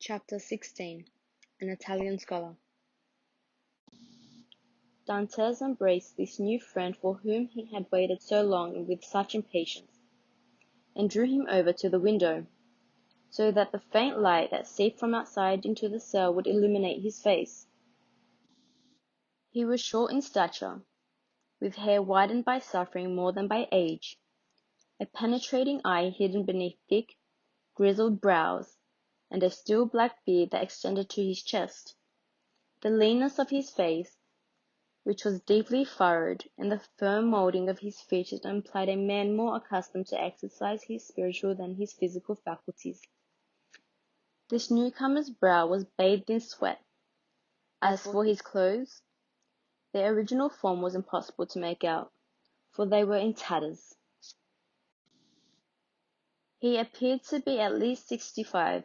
Chapter 16. An Italian Scholar. Dantes embraced this new friend for whom he had waited so long and with such impatience, and drew him over to the window, so that the faint light that seeped from outside into the cell would illuminate his face. He was short in stature, with hair whitened by suffering more than by age, a penetrating eye hidden beneath thick, grizzled brows, and a steel black beard that extended to his chest. The leanness of his face, which was deeply furrowed, and the firm moulding of his features implied a man more accustomed to exercise his spiritual than his physical faculties. This newcomer's brow was bathed in sweat. As for his clothes, their original form was impossible to make out, for they were in tatters. He appeared to be at least 65,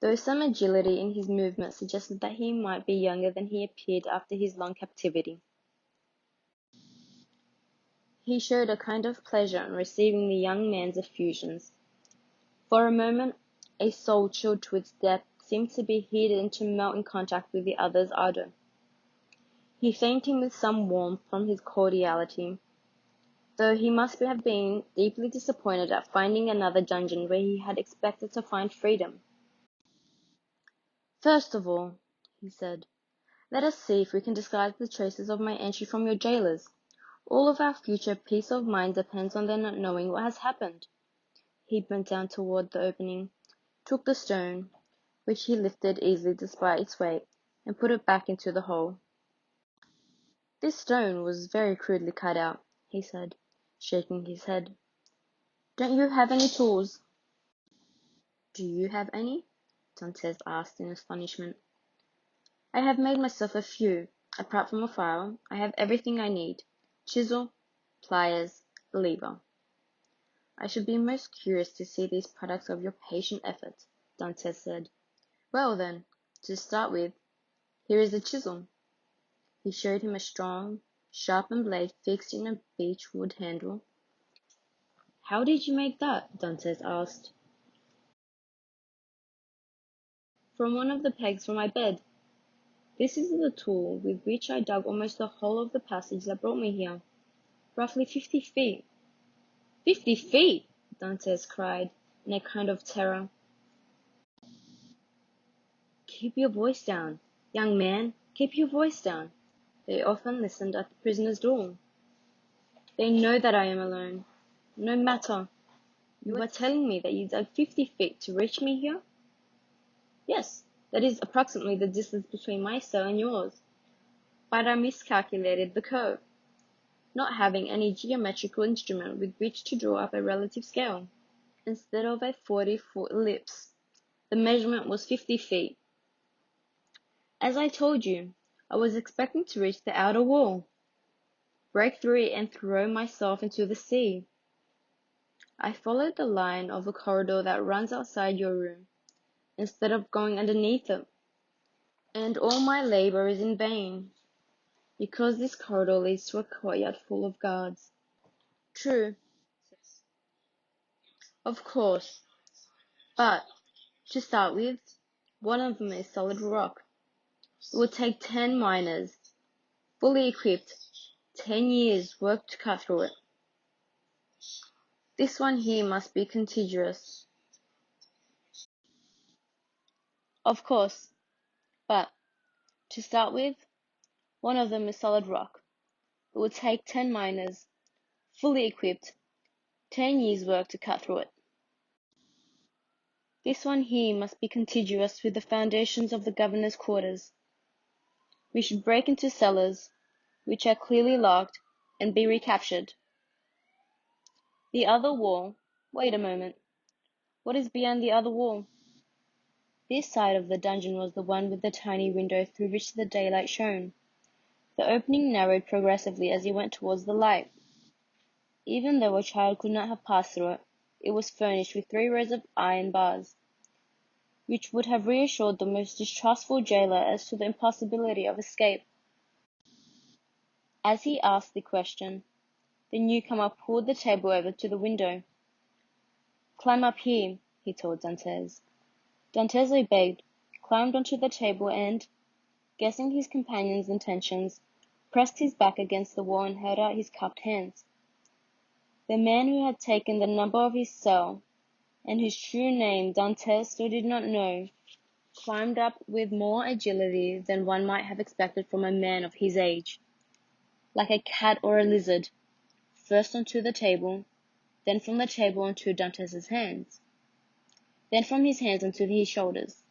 though some agility in his movements suggested that he might be younger than he appeared after his long captivity. He showed a kind of pleasure in receiving the young man's effusions. For a moment, a soul chilled to its depth seemed to be heated to melt in contact with the other's ardor. He thanked him with some warmth from his cordiality, though he must have been deeply disappointed at finding another dungeon where he had expected to find freedom. "First of all," he said, "let us see if we can disguise the traces of my entry from your jailers. All of our future peace of mind depends on their not knowing what has happened." He bent down toward the opening, took the stone, which he lifted easily despite its weight, and put it back into the hole. "This stone was very crudely cut out," he said, shaking his head. "Don't you have any tools?" "Do you have any?" Dantes asked in astonishment. "I have made myself a few. Apart from a file, I have everything I need. Chisel, pliers, a lever." "I should be most curious to see these products of your patient effort," Dantes said. "Well, then, to start with, here is the chisel." He showed him a strong, sharpened blade fixed in a beech-wood handle. "How did you make that?" Dantes asked. "From one of the pegs from my bed. This is the tool with which I dug almost the whole of the passage that brought me here. Roughly 50 feet. 50 feet! Dantes cried, in a kind of terror. "Keep your voice down, young man, keep your voice down." They often listened at the prisoner's door. "They know that I am alone. No matter. You are telling me that you dug 50 feet to reach me here?" "Yes, that is approximately the distance between my cell and yours. But I miscalculated the curve, not having any geometrical instrument with which to draw up a relative scale. Instead of a 40-foot ellipse, the measurement was 50 feet. As I told you, I was expecting to reach the outer wall, break through it and throw myself into the sea. I followed the line of the corridor that runs outside your room, instead of going underneath it. And all my labor is in vain, because this corridor leads to a courtyard full of guards." "True, of course, but, to start with, one of them is solid rock. It will take 10 miners, fully equipped, 10 years' work to cut through it. This one here must be contiguous." "Of course, but, to start with, one of them is solid rock. It will take 10 miners, fully equipped, 10 years' work to cut through it. This one here must be contiguous with the foundations of the governor's quarters. We should break into cellars, which are clearly locked, and be recaptured. The other wall, wait a moment. What is beyond the other wall?" This side of the dungeon was the one with the tiny window through which the daylight shone. The opening narrowed progressively as he went towards the light. Even though a child could not have passed through it, it was furnished with 3 rows of iron bars, which would have reassured the most distrustful jailer as to the impossibility of escape. As he asked the question, the newcomer pulled the table over to the window. "Climb up here," he told Dantes. Dantès obeyed, climbed onto the table, and, guessing his companion's intentions, pressed his back against the wall and held out his cupped hands. The man who had taken the number of his cell, and whose true name Dantès still did not know, climbed up with more agility than one might have expected from a man of his age, like a cat or a lizard, first onto the table, then from the table onto Dantès' hands, then from his hands onto his shoulders.